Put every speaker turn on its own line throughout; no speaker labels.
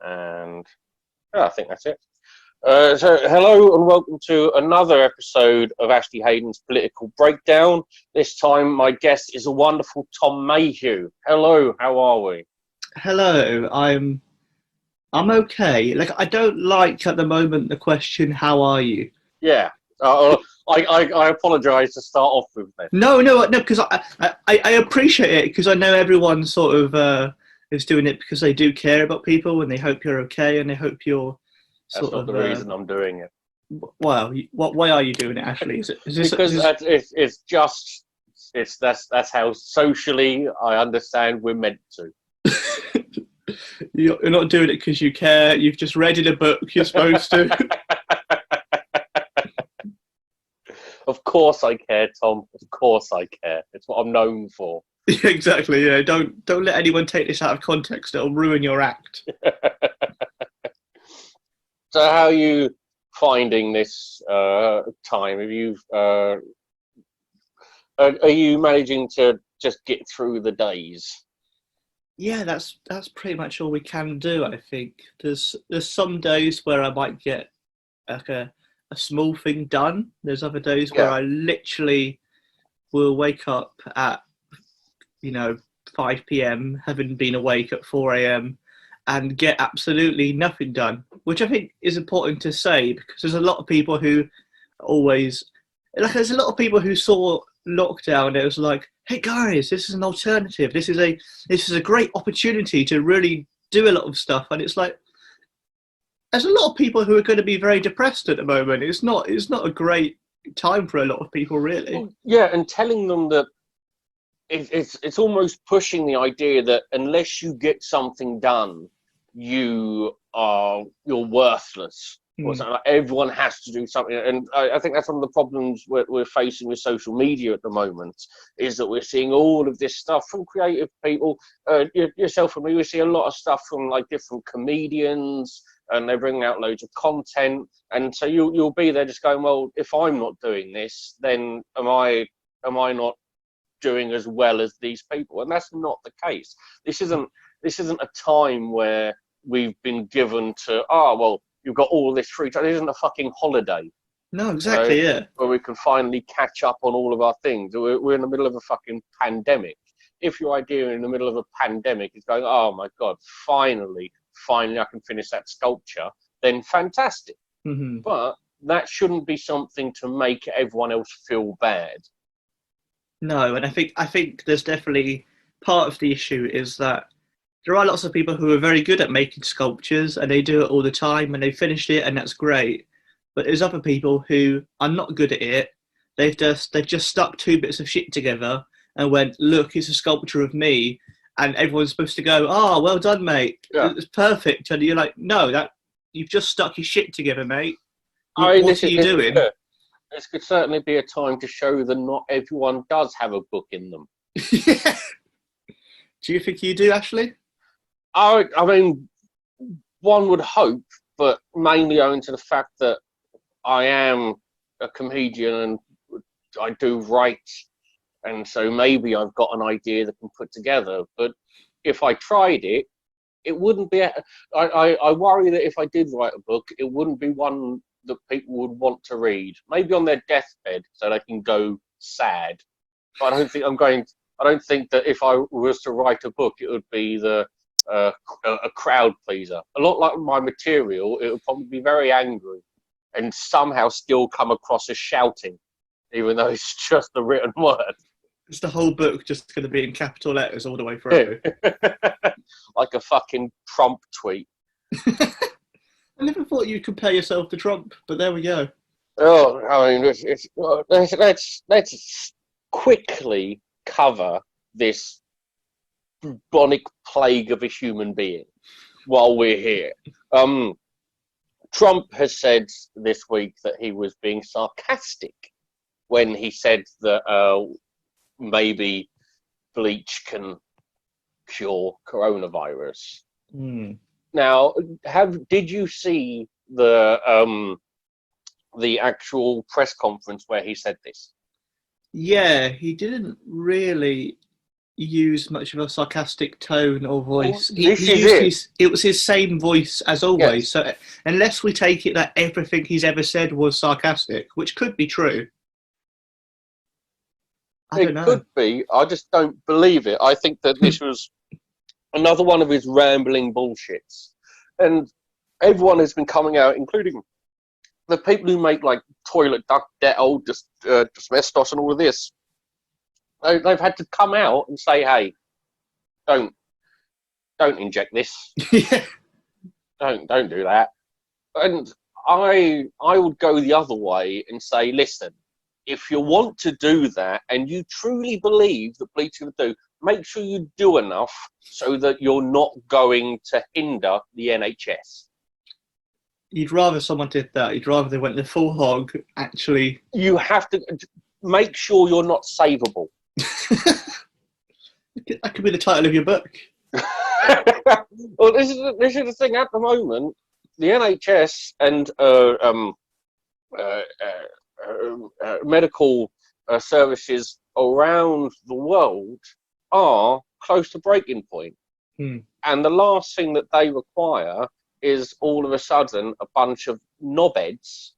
And I think that's it. So hello and welcome to another episode of Ashley Haden's Political Breakdown. This time my guest is a wonderful Tom Mayhew. Hello, how are we?
Hello, I'm okay. Like, I don't like at the moment the question, "How are you?"
Yeah, I apologise to start off with this.
No, because I appreciate it because I know everyone sort of is doing it because they do care about people and they hope you're okay and they hope you're
That's
sort
not
of.
the reason I'm doing it.
Well, why are you doing it, Ashley?
Because that's how socially I understand we're meant to.
You're not doing it because you care. You've just read in a book. You're supposed to.
Of course I care, Tom. Of course I care. It's what I'm known for.
Exactly. Yeah. Don't let anyone take this out of context. It'll ruin your act.
So, how are you finding this time? Have you are you managing to just get through the days?
Yeah, that's pretty much all we can do. I think there's some days where I might get like a small thing done. There's other days where I literally will wake up at 5 p.m. having been awake at 4 a.m. and get absolutely nothing done, which I think is important to say because there's a lot of people who always there's a lot of people who saw lockdown and it was like, hey guys, this is an alternative. This is a great opportunity to really do a lot of stuff. And it's like, there's a lot of people who are going to be very depressed at the moment. It's not a great time for a lot of people, really.
Well, yeah, and telling them that it's almost pushing the idea that unless you get something done, you're worthless. Or something. Like everyone has to do something, and I think that's one of the problems we're facing with social media at the moment, is that we're seeing all of this stuff from creative people, yourself and me. We see a lot of stuff from like different comedians, and they're bringing out loads of content, and so you'll be there just going, well, if I'm not doing this, then am I not doing as well as these people? And that's not the case. This isn't a time where we've been given to you've got all this free time. It isn't a fucking holiday.
No, exactly, yeah.
Where we can finally catch up on all of our things. We're in the middle of a fucking pandemic. If your idea in the middle of a pandemic is going, oh my God, finally I can finish that sculpture, then fantastic.
Mm-hmm.
But that shouldn't be something to make everyone else feel bad.
No, and I think there's definitely part of the issue is that there are lots of people who are very good at making sculptures and they do it all the time and they finished it and that's great. But there's other people who are not good at it. They've just stuck two bits of shit together and went, look, it's a sculpture of me. And everyone's supposed to go, oh, well done, mate.
Yeah.
It's perfect. And you're like, no, you've just stuck your shit together, mate. What are you doing?
This could certainly be a time to show that not everyone does have a book in them.
Yeah. Do you think you do, Ashley?
I mean, one would hope, but mainly owing to the fact that I am a comedian and I do write, and so maybe I've got an idea that can put together. But if I tried it, it wouldn't be. I worry that if I did write a book, it wouldn't be one that people would want to read. Maybe on their deathbed, so they can go sad. But I don't think that if I was to write a book, it would be a crowd pleaser. A lot like my material, it would probably be very angry and somehow still come across as shouting, even though it's just a written word.
Is the whole book just going to be in capital letters all the way through?
Like a fucking Trump tweet.
I never thought you'd compare yourself to Trump, but there we go.
Oh, I mean, let's quickly cover this bubonic plague of a human being while we're here. Trump has said this week that he was being sarcastic when he said that maybe bleach can cure coronavirus. Now, did you see the actual press conference where he said this?
Yeah, he didn't really use much of a sarcastic tone or voice.
Well,
It was his same voice as always.
Yes.
So unless we take it that everything he's ever said was sarcastic, which could be true, I don't know.
It could be. I just don't believe it. I think that this was another one of his rambling bullshits. And everyone has been coming out, including the people who make like toilet duct Dettol, just asbestos and all of this. They've had to come out and say, "Hey, don't inject this.
Yeah.
Don't do that." And I would go the other way and say, listen, if you want to do that and you truly believe that bleaching will do, make sure you do enough so that you're not going to hinder the NHS.
You'd rather someone did that. You'd rather they went the full hog, actually.
You have to make sure you're not savable.
That could be the title of your book.
Well, this is the thing at the moment. The NHS and medical services around the world are close to breaking point. And the last thing that they require is all of a sudden a bunch of knobheads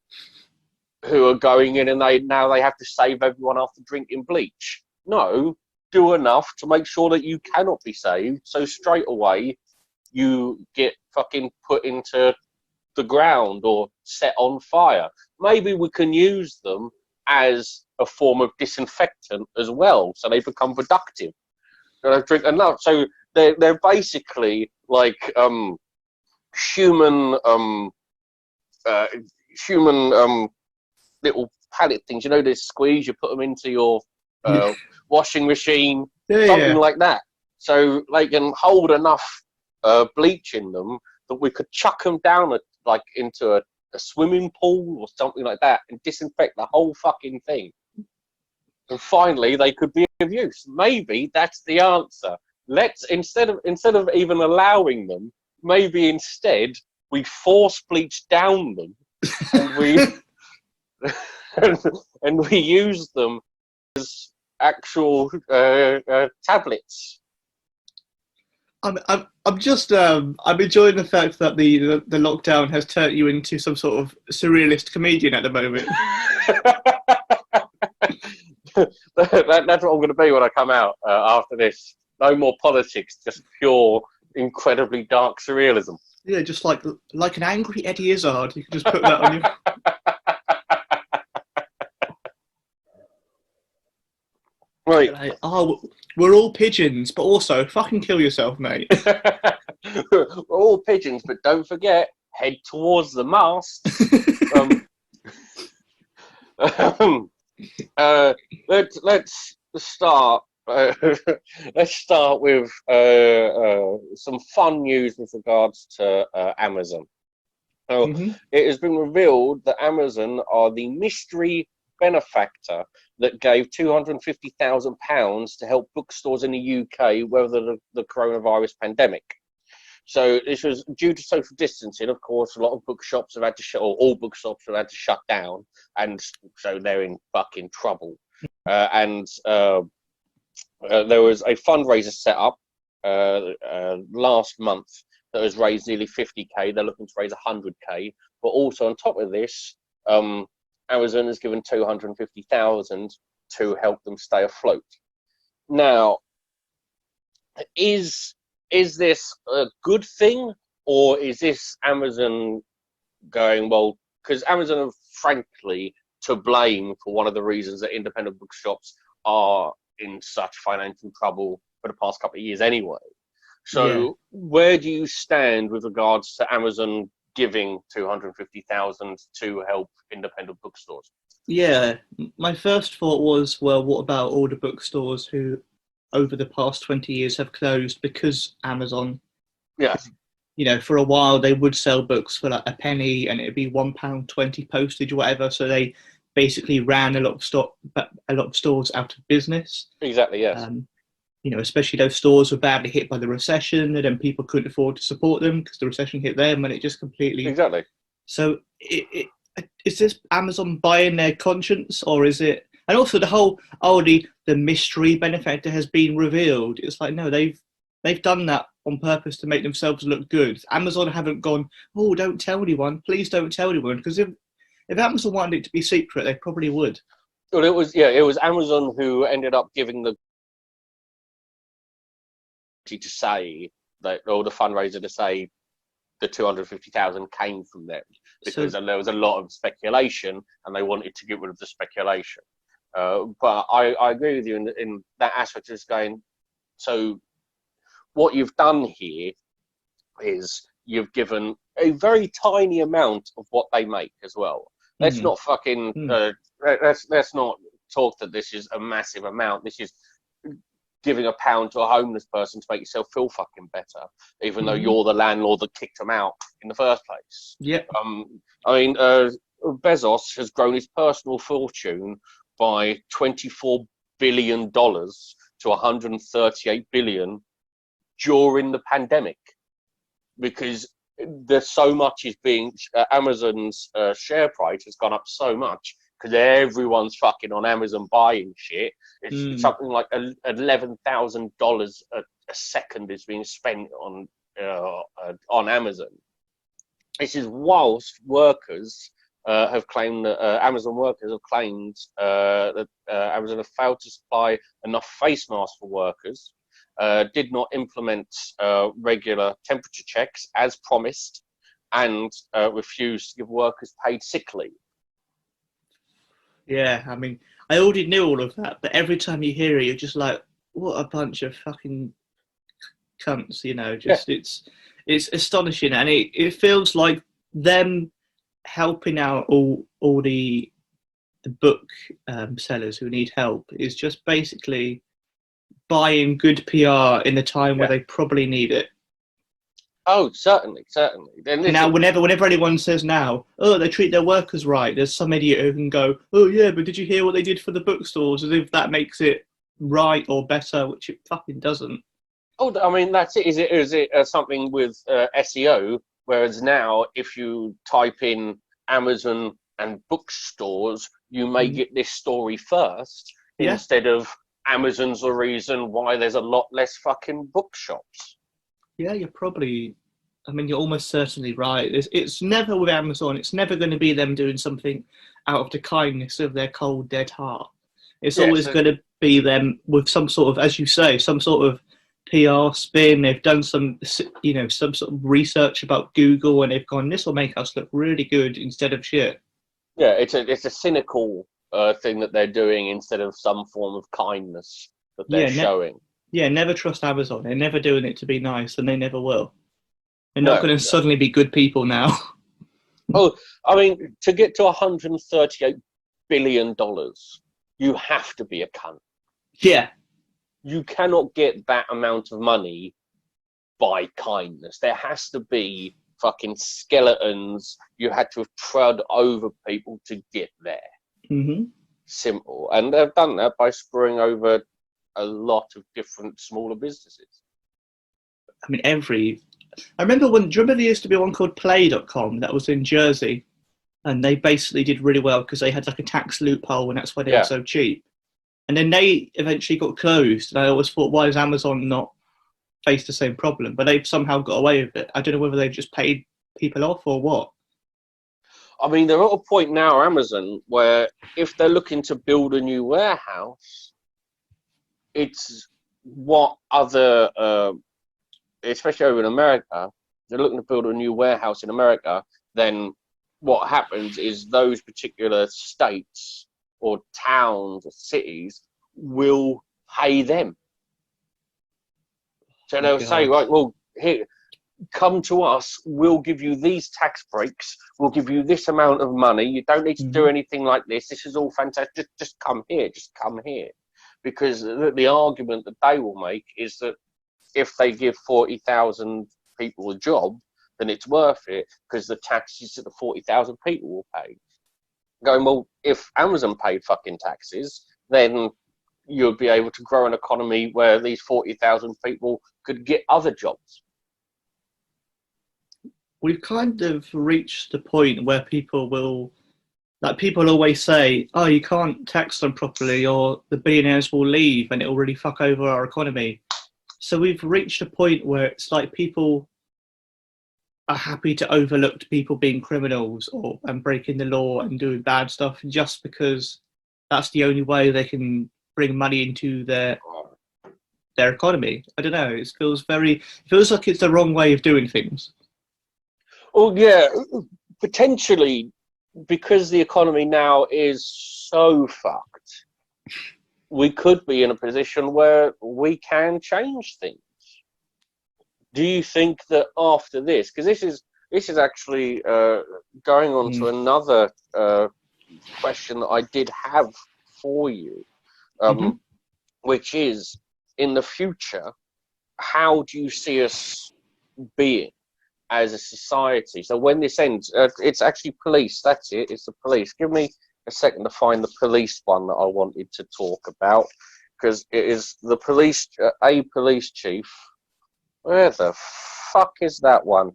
who are going in and they have to save everyone after drinking bleach. No, do enough to make sure that you cannot be saved, so straight away you get fucking put into the ground or set on fire. Maybe we can use them as a form of disinfectant as well, so they become productive. Drink enough, so they're basically like human little pallet things. You know, they squeeze. You put them into your washing machine, something like that. So they can hold enough bleach in them that we could chuck them down into a swimming pool or something like that and disinfect the whole fucking thing. And finally, they could be of use. Maybe that's the answer. Let's instead of even allowing them, maybe instead we force bleach down them and we and we use them as actual tablets.
I'm enjoying the fact that the lockdown has turned you into some sort of surrealist comedian at the moment.
That's what I'm going to be when I come out after this. No more politics, just pure, incredibly dark surrealism.
Yeah, just like an angry Eddie Izzard. You can just put that on your...
Right.
Like, we're all pigeons, but also fucking kill yourself, mate.
We're all pigeons, but don't forget, head towards the mast. Let's start. Let's start with some fun news with regards to Amazon. It has been revealed that Amazon are the mystery benefactor that gave £250,000 to help bookstores in the UK weather the coronavirus pandemic. So this was due to social distancing. Of course, a lot of bookshops have had to shut, or all bookshops have had to shut down, and so they're in fucking trouble. There was a fundraiser set up last month that has raised nearly 50k. They're looking to raise 100k, but also on top of this, Amazon has given 250,000 to help them stay afloat. Now, is this a good thing, or is this Amazon going, well, because Amazon are frankly to blame for one of the reasons that independent bookshops are in such financial trouble for the past couple of years anyway. So where do you stand with regards to Amazon giving 250,000 to help independent bookstores?
Yeah, my first thought was, well, what about all the bookstores who over the past 20 years have closed because Amazon?
Yes.
You know, for a while they would sell books for like a penny and it'd be £1.20 postage or whatever, so they basically ran a lot of stores out of business.
Exactly, yes.
You know, especially those stores were badly hit by the recession, and then people couldn't afford to support them because the recession hit them, and it just completely...
Exactly.
So is this Amazon buying their conscience, or is it And also the whole, the mystery benefactor has been revealed. It's like, no, they've done that on purpose to make themselves look good. Amazon haven't gone, oh, don't tell anyone, please don't tell anyone, because if Amazon wanted it to be secret, they probably would.
Well, it was Amazon who ended up giving the to say that, or the fundraiser to say the 250,000 came from them, because there was a lot of speculation and they wanted to get rid of the speculation. But I agree with you in that aspect of going, so what you've done here is you've given a very tiny amount of what they make as well. Let's not fucking, let's not talk that this is a massive amount. This is giving £1 to a homeless person to make yourself feel fucking better, even though you're the landlord that kicked them out in the first place.
Yeah.
I mean, Bezos has grown his personal fortune by $24 billion to $138 billion during the pandemic, because there's so much is being Amazon's share price has gone up so much because everyone's fucking on Amazon buying shit. It's something like $11,000 a second is being spent on Amazon. This is whilst workers have claimed that Amazon workers have claimed that Amazon have failed to supply enough face masks for workers, did not implement regular temperature checks as promised, and refused to give workers paid sick leave.
Yeah, I mean, I already knew all of that, but every time you hear it, you're just like, what a bunch of fucking cunts, you know, just, it's astonishing. And it feels like them helping out all the book sellers who need help is just basically buying good PR in the time where they probably need it.
Oh, certainly.
Now, whenever anyone says now, oh, they treat their workers right, there's some idiot who can go, oh yeah, but did you hear what they did for the bookstores? As if that makes it right or better, which it fucking doesn't.
Oh, I mean, that's it. Is it something with SEO? Whereas now, if you type in Amazon and bookstores, you may get this story first instead of Amazon's the reason why there's a lot less fucking bookshops.
Yeah, you're almost certainly right. It's never with Amazon. It's never going to be them doing something out of the kindness of their cold, dead heart. It's always going to be them with some sort of, as you say, some sort of PR spin. They've done some sort of research about Google, and they've gone, this will make us look really good instead of shit.
Yeah, it's a cynical thing that they're doing instead of some form of kindness that they're showing.
Yeah, never trust Amazon. They're never doing it to be nice, and they never will. They're not going to suddenly be good people now.
Oh, I mean, to get to $138 billion, you have to be a cunt.
Yeah.
You cannot get that amount of money by kindness. There has to be fucking skeletons. You had to have trod over people to get there. Simple. And they've done that by screwing over a lot of different smaller businesses.
I mean, I remember do you remember there used to be one called Play.com that was in Jersey, and they basically did really well because they had like a tax loophole, and that's why they were so cheap. And then they eventually got closed, and I always thought, why does Amazon not face the same problem? But they've somehow got away with it. I don't know whether they've just paid people off or what.
I mean, they're at a point now, Amazon, where if they're looking to build a new warehouse, it's what other, especially over in America, they're looking to build a new warehouse in America, then what happens is those particular states or towns or cities will pay them. So they'll say, right, well, here, come to us, we'll give you these tax breaks, we'll give you this amount of money, you don't need to do anything like this is all fantastic, just come here. Because the argument that they will make is that if they give 40,000 people a job, then it's worth it because the taxes that the 40,000 people will pay. Going, well, if Amazon paid fucking taxes, then you'd be able to grow an economy where these 40,000 people could get other jobs.
We've kind of reached the point where people will Like people always say, oh, you can't tax them properly or the billionaires will leave and it will really fuck over our economy. So we've reached a point where it's like people are happy to overlook people being criminals and breaking the law and doing bad stuff just because that's the only way they can bring money into their economy. I don't know. It feels like it's the wrong way of doing things.
Well, yeah, potentially, because the economy now is so fucked, we could be in a position where we can change things. Do you think that after this, because this is actually going on to another question that I did have for you, which is, in the future, how do you see us being as a society? So when this ends, it's actually police. That's it. It's the police. Give me a second to find the police one that I wanted to talk about, because it is the police, a police chief. Where the fuck is that one?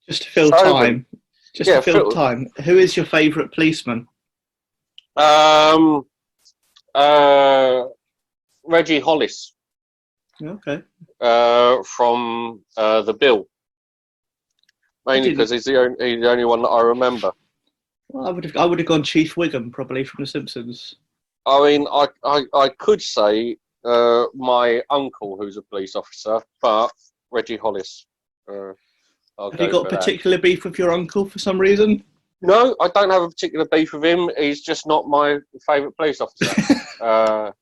Just to fill time. Just to fill time. Who is your favourite policeman?
Reggie Hollis.
Okay.
From The Bill. Mainly because he's the only one that I remember.
Well, I would have gone Chief Wiggum probably from The Simpsons.
I mean, I could say my uncle, who's a police officer, but Reggie Hollis.
Have you got a particular beef with your uncle for some reason?
No, I don't have a particular beef with him. He's just not my favourite police officer.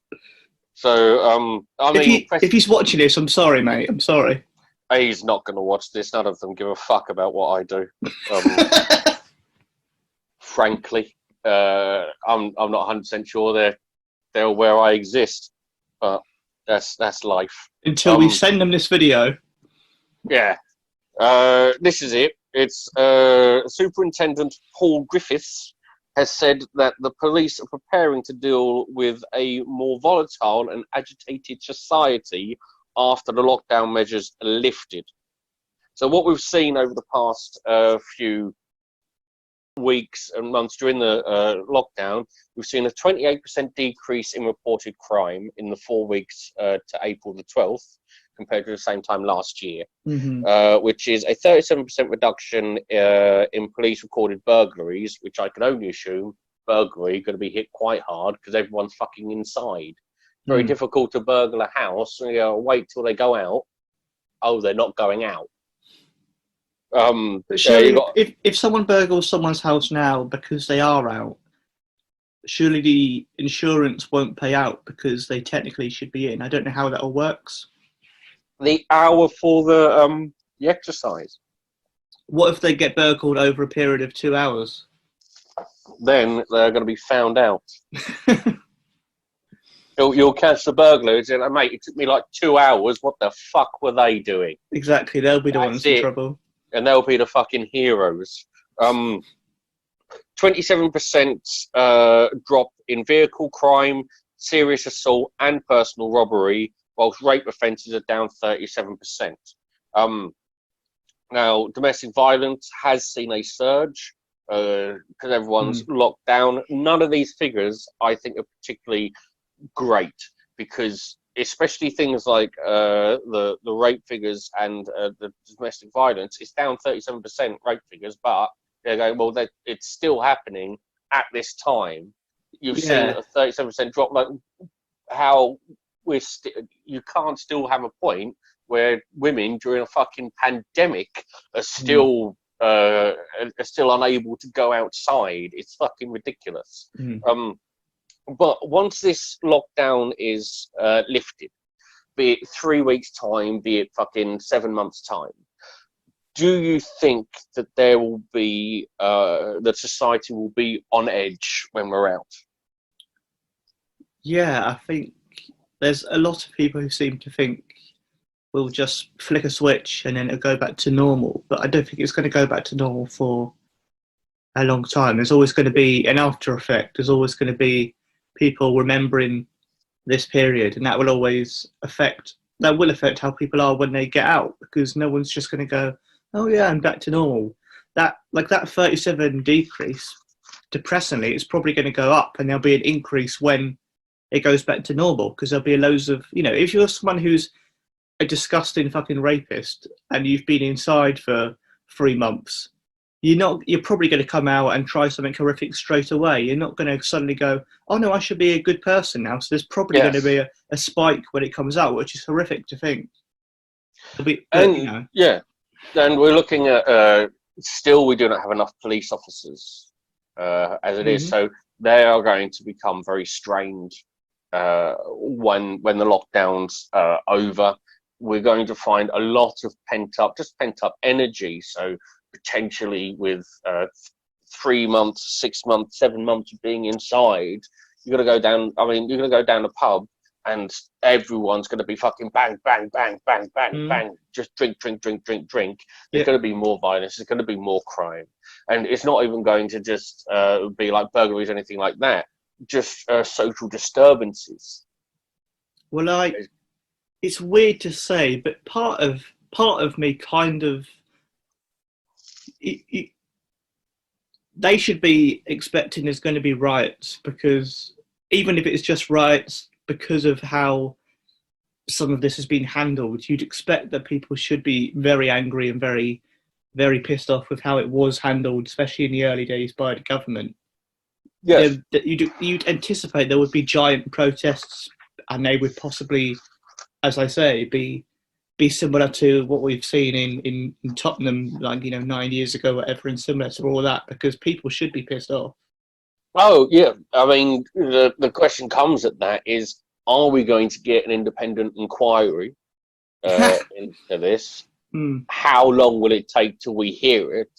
If he's watching this, I'm sorry, mate. I'm sorry.
He's not going to watch this. None of them give a fuck about what I do. Frankly, I'm not 100% sure they're aware I exist, but that's life.
Until we send them this video.
Yeah. This is it. It's Superintendent Paul Griffiths has said that the police are preparing to deal with a more volatile and agitated society after the lockdown measures are lifted. So what we've seen over the past few weeks and months during the lockdown, we've seen a 28% decrease in reported crime in the 4 weeks to April the 12th compared to the same time last year, which is a 37% reduction in police recorded burglaries, which I can only assume burglary going to be hit quite hard because everyone's fucking inside. Very difficult to burgle a house. Wait till they go out. Oh, they're not going out.
But surely, if someone burgles someone's house now because they are out, surely the insurance won't pay out because they technically should be in. I don't know how that all works.
The hour for the exercise.
What if they get burgled over a period of 2 hours?
Then they're going to be found out. You'll catch the burglars and, mate, it took me like 2 hours. What the fuck were they doing?
Exactly, they'll be the ones in trouble.
And they'll be the fucking heroes. 27% drop in vehicle crime, serious assault, and personal robbery, whilst rape offences are down 37%. Now, domestic violence has seen a surge because everyone's locked down. None of these figures, I think, are particularly great because especially things like the rape figures and the domestic violence, it's down 37% rape figures, but they're going, well, it's still happening at this time. You've seen a 37% drop. Like, how you can't still have a point where women during a fucking pandemic are still unable to go outside. It's fucking ridiculous. But once this lockdown is lifted, be it 3 weeks' time, be it fucking 7 months' time, do you think that there will be that society will be on edge when we're out?
Yeah, I think there's a lot of people who seem to think we'll just flick a switch and then it'll go back to normal. But I don't think it's going to go back to normal for a long time. There's always going to be an after effect. There's always going to be people remembering this period, and that will affect how people are when they get out, because no one's just going to go, oh yeah, I'm back to normal. That 37 decrease depressingly, it's probably going to go up, and there'll be an increase when it goes back to normal, because there'll be loads of, if you're someone who's a disgusting fucking rapist and you've been inside for 3 months, you're probably going to come out and try something horrific straight away. You're not going to suddenly go, oh no, I should be a good person now. So there's probably going to be a spike when it comes out, which is horrific to think.
And we're looking at still we do not have enough police officers as it is, so they are going to become very strained when the lockdowns are over. We're going to find a lot of pent up energy. So potentially with 3 months, 6 months, 7 months of being inside, you're going to go down. I mean, you're going to go down a pub, and everyone's going to be fucking bang, bang, bang, bang, bang, bang. Just drink. There's going to be more violence. There's going to be more crime. And it's not even going to just be like burglaries or anything like that. Just social disturbances.
Well, it's weird to say, but part of me kind of... they should be expecting there's going to be riots, because even if it's just riots because of how some of this has been handled, you'd expect that people should be very angry and very, very pissed off with how it was handled, especially in the early days by the government.
Yes.
You'd anticipate there would be giant protests, and they would possibly, as I say, be similar to what we've seen in Tottenham, 9 years ago, whatever, and similar to all that, because people should be pissed off.
Oh, yeah. I mean, the question comes at that is, are we going to get an independent inquiry into this? How long will it take till we hear it?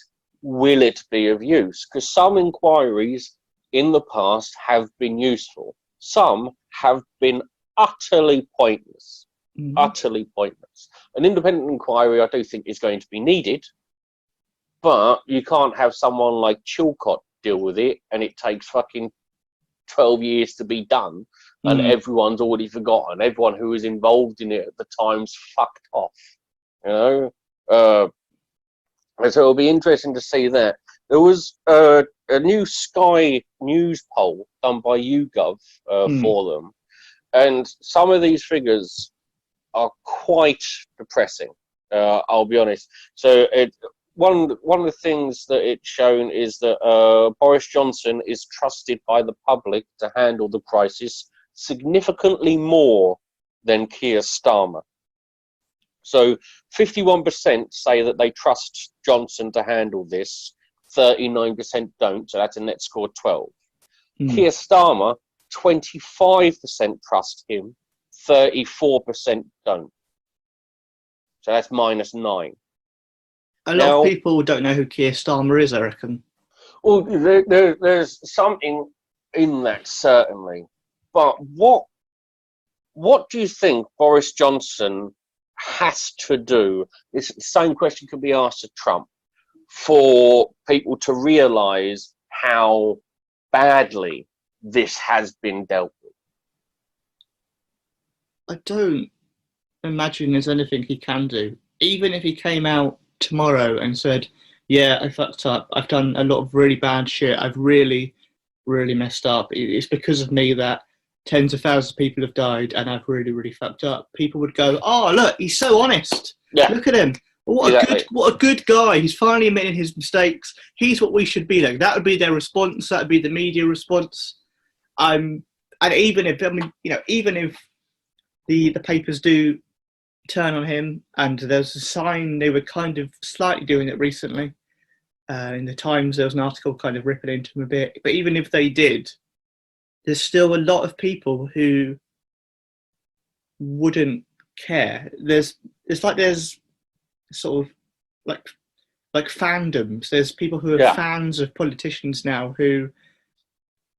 Will it be of use? Because some inquiries in the past have been useful. Some have been utterly pointless. Utterly pointless. An independent inquiry, I do think, is going to be needed, but you can't have someone like Chilcot deal with it, and it takes fucking 12 years to be done, and everyone's already forgotten. Everyone who was involved in it at the time's fucked off, and so it'll be interesting to see that. There was a new Sky News poll done by YouGov for them, and some of these figures are quite depressing. I'll be honest. So one of the things that it's shown is that Boris Johnson is trusted by the public to handle the crisis significantly more than Keir Starmer. So 51% say that they trust Johnson to handle this, 39% don't, so that's a net score of 12. Keir Starmer, 25% trust him, 34% don't. So that's -9.
A lot of people don't know who Keir Starmer is, I reckon.
Well, there's something in that, certainly. But what do you think Boris Johnson has to do? This same question could be asked to Trump, for people to realise how badly this has been dealt with.
I don't imagine there's anything he can do. Even if he came out tomorrow and said, yeah, I fucked up, I've done a lot of really bad shit, I've really, really messed up, it's because of me that tens of thousands of people have died and I've really, really fucked up, people would go, oh, look, he's so honest. Yeah. Look at him. What a good guy. He's finally admitting his mistakes. He's what we should be like. That would be their response. That would be the media response. And even if the papers do turn on him, and there's a sign they were kind of slightly doing it recently. In the Times, there was an article kind of ripping into him a bit. But even if they did, there's still a lot of people who wouldn't care. There's sort of like fandoms. There's people who are fans of politicians now who,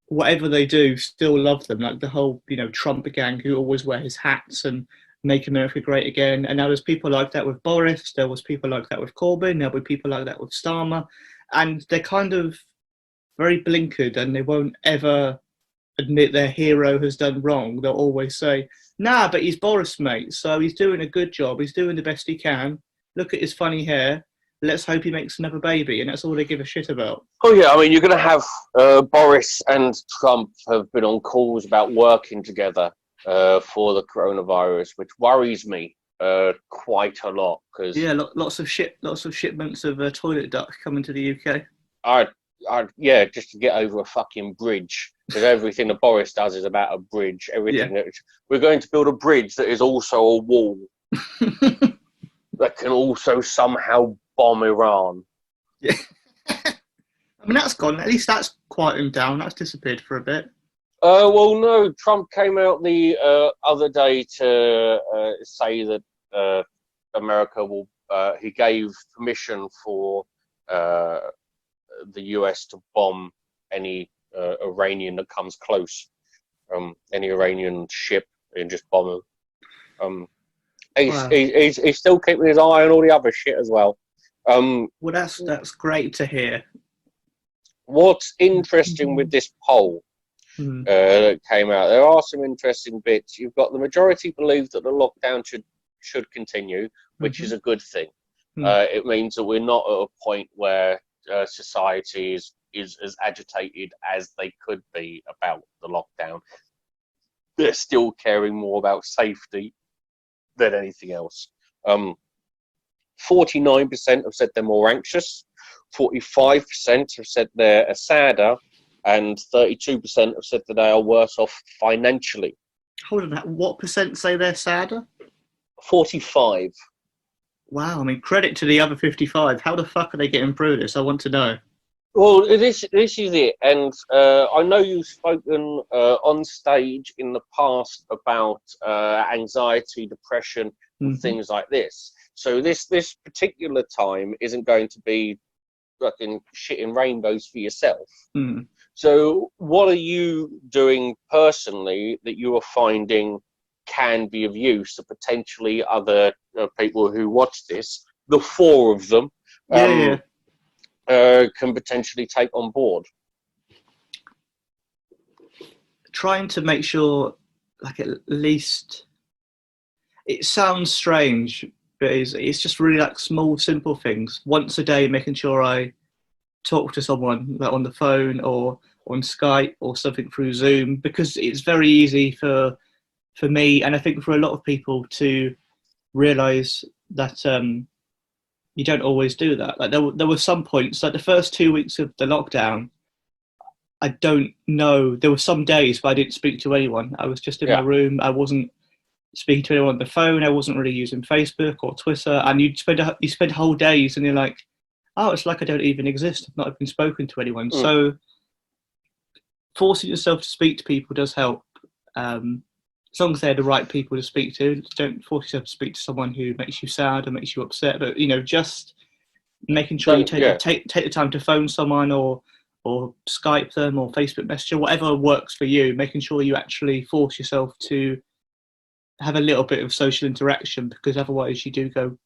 whatever they do, still love them. Like the whole, Trump gang who always wear his hats and make America great again. And now there's people like that with Boris. There was people like that with Corbyn. There'll be people like that with Starmer. And they're kind of very blinkered, and they won't ever admit their hero has done wrong. They'll always say, nah, but he's Boris, mate. So he's doing a good job. He's doing the best he can. Look at his funny hair. let's hope he makes another baby, and that's all they give a shit about.
Oh yeah, I mean, you're going to have Boris and Trump have been on calls about working together for the coronavirus, which worries me quite a lot because
lots of shipments of toilet duck coming to the UK.
Yeah, just to get over a fucking bridge, because everything that Boris does is about a bridge. We're going to build a bridge that is also a wall that can also somehow bomb Iran.
Yeah. I mean, that's gone. At least that's quietened down. That's disappeared for a bit.
Well, no. Trump came out the other day to say that America will. He gave permission for the US to bomb any Iranian that comes close. Any Iranian ship, and just bomb them. He's still keeping his eye on all the other shit as well.
Well, that's great to hear.
What's interesting with this poll that came out, there are some interesting bits. You've got the majority believe that the lockdown should continue, which is a good thing. It means that we're not at a point where society is as agitated as they could be about the lockdown. They're still caring more about safety than anything else. 49% have said they're more anxious, 45% have said they're sadder, and 32% have said that they are worse off financially.
Hold on, what percent say they're sadder?
45.
Wow, I mean, credit to the other 55. How the fuck are they getting through this? I want to know.
Well, this is it, and I know you've spoken on stage in the past about anxiety, depression, and things like this. So this particular time isn't going to be fucking shitting rainbows for yourself. So what are you doing personally that you are finding can be of use to potentially other people who watch this, the four of them, can potentially take on board?
Trying to make sure, like, at least, it sounds strange, but it's just really like small, simple things. Once a day, making sure I talk to someone, like on the phone or on Skype or something through Zoom, because it's very easy for me, and I think for a lot of people, to realise that you don't always do that. Like there were some points, like the first 2 weeks of the lockdown, I don't know, there were some days where I didn't speak to anyone. I was just in my room. I wasn't speaking to anyone on the phone. I wasn't really using Facebook or Twitter. And you spend whole days and you're like, oh, it's like I don't even exist. I've not even spoken to anyone. So forcing yourself to speak to people does help. As long as they're the right people to speak to. Don't force yourself to speak to someone who makes you sad or makes you upset. But, you know, just making sure you take the time to phone someone or Skype them or Facebook Messenger, whatever works for you, making sure you actually force yourself to have a little bit of social interaction, because otherwise you do go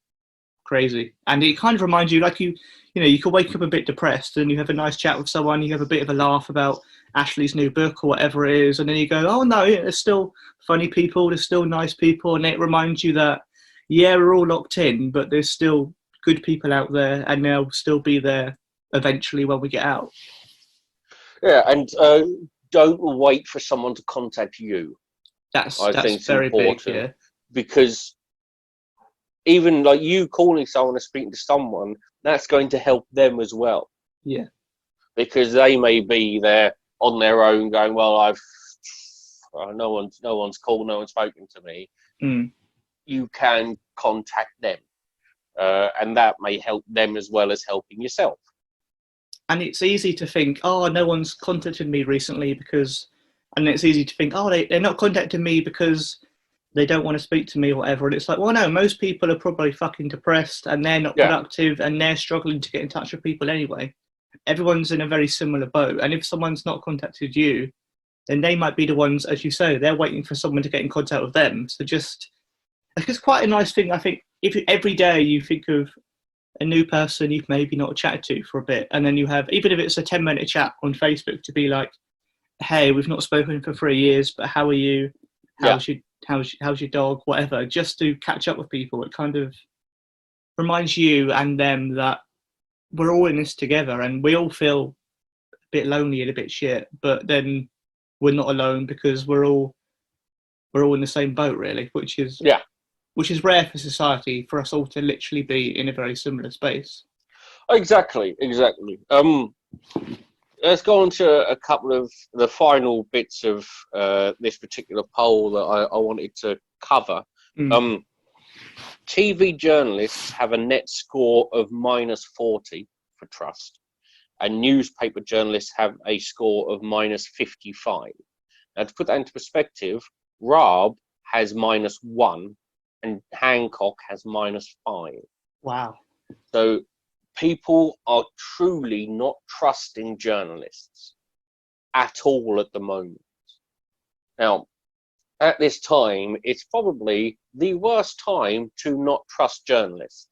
crazy. And it kind of reminds you, like, you know, you can wake up a bit depressed and you have a nice chat with someone, you have a bit of a laugh about Ashley's new book or whatever it is, and then you go, oh no, there's still funny people, there's still nice people, and it reminds you that, yeah, we're all locked in, but there's still good people out there, and they'll still be there eventually when we get out.
Yeah, and don't wait for someone to contact you.
That's very important, big, yeah.
Because even like you calling someone or speaking to someone, that's going to help them as well.
Yeah.
Because they may be there on their own going, well, no one's called, no one's spoken to me. You can contact them. And that may help them as well as helping yourself.
And it's easy to think, oh, no one's contacted me recently and it's easy to think, oh, they're not contacting me because they don't want to speak to me or whatever. And it's like, well, no, most people are probably fucking depressed and they're not productive and they're struggling to get in touch with people anyway. Everyone's in a very similar boat. And if someone's not contacted you, then they might be the ones, as you say, they're waiting for someone to get in contact with them. So it's quite a nice thing, I think, if every day you think of a new person you've maybe not chatted to for a bit, and then you have, even if it's a 10-minute chat on Facebook, to be like, hey, we've not spoken for 3 years, but how are you? How's your dog? Whatever, just to catch up with people. It kind of reminds you and them that we're all in this together, and we all feel a bit lonely and a bit shit, but then we're not alone because we're all in the same boat, really, which is rare for society, for us all to literally be in a very similar space.
Exactly. Let's go on to a couple of the final bits of this particular poll that I wanted to cover. TV journalists have a net score of -40 for trust, and newspaper journalists have a score of -55. Now, to put that into perspective, Raab has -1 and Hancock has -5.
Wow.
So people are truly not trusting journalists at all at the moment. Now, at this time, it's probably the worst time to not trust journalists,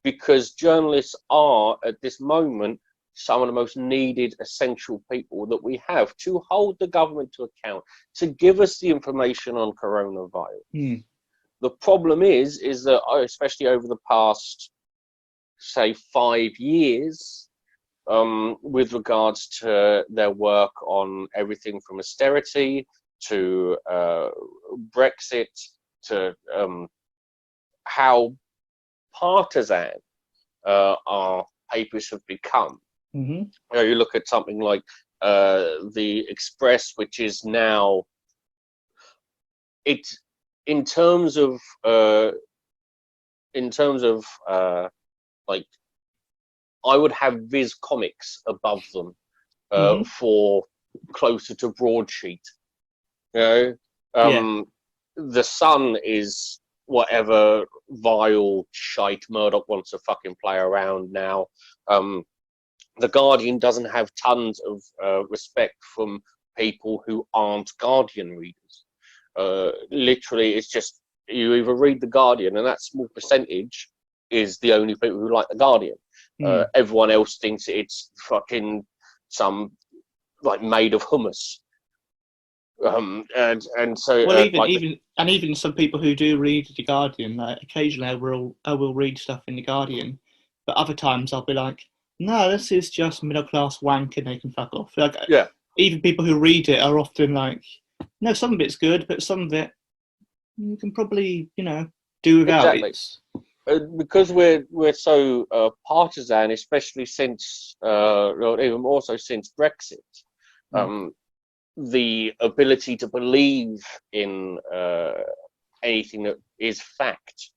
because journalists are, at this moment, some of the most needed, essential people that we have to hold the government to account, to give us the information on coronavirus. The problem is that, especially over the past, say, 5 years, with regards to their work on everything from austerity to Brexit to how partisan our papers have become. You look at something like the Express, which is now, it's in terms of like, I would have Viz Comics above them for closer to broadsheet. The Sun is whatever vile shite Murdoch wants to fucking play around now. The Guardian doesn't have tons of respect from people who aren't Guardian readers. Literally, it's just, you either read the Guardian, and that small percentage is the only people who like the Guardian. Everyone else thinks it's fucking some, like, made of hummus. And so,
well, even some people who do read the Guardian, like, occasionally I will read stuff in the Guardian, but other times I'll be like, no, this is just middle class wank and they can fuck off. Like, even people who read it are often like, no, some of it's good, but some of it you can probably, do without.
Exactly. Because we're so partisan, especially since, even more so since Brexit. The ability to believe in anything that is fact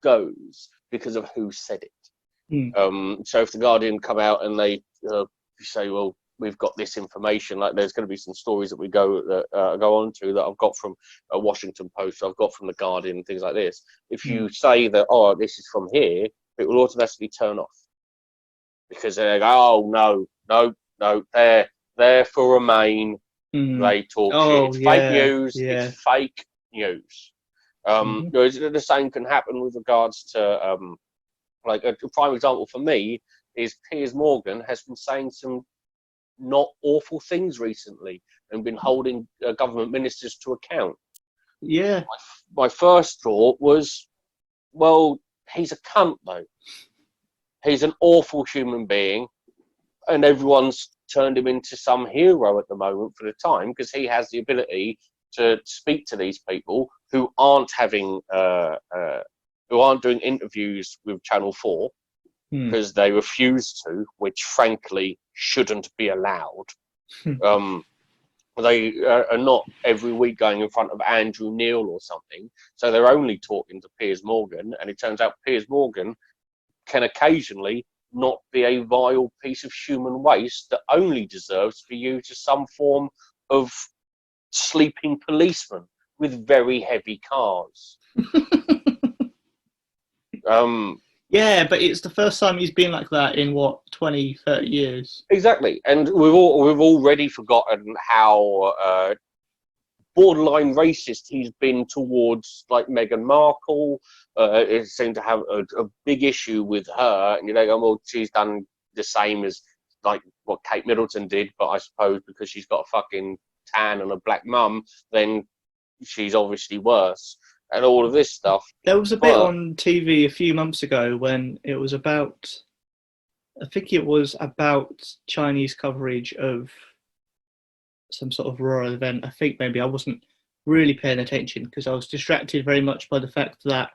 goes because of who said it. So if the Guardian come out and they say, well, we've got this information, like, there's going to be some stories that we go on to that I've got from Washington Post, I've got from the Guardian, things like this. If you say that, oh, this is from here, it will automatically turn off, because they go, oh, no, they're there for Remain. They talk shit. It's fake news. It's fake news. The same can happen with regards to, like, a prime example for me is Piers Morgan has been saying some not awful things recently and been holding government ministers to account. My first thought was, well, he's a cunt, though. He's an awful human being, and everyone's turned him into some hero at the moment for the time, because he has the ability to speak to these people who aren't having who aren't doing interviews with Channel 4 because they refuse to, which frankly shouldn't be allowed. They are not every week going in front of Andrew Neil or something, so they're only talking to Piers Morgan, and it turns out Piers Morgan can occasionally not be a vile piece of human waste that only deserves to be used as some form of sleeping policeman with very heavy cars.
But it's the first time he's been like that in, 20, 30 years. Exactly.
And we've already forgotten how borderline racist he's been towards, like, Meghan Markle. It seemed to have a big issue with her, and well, she's done the same as, like, what Kate Middleton did, but I suppose because she's got a fucking tan and a black mum, then she's obviously worse. and all of this stuff.
There was a bit on TV a few months ago when it was about, I think it was about Chinese coverage of some sort of royal event. I think maybe I wasn't really paying attention because I was distracted very much by the fact that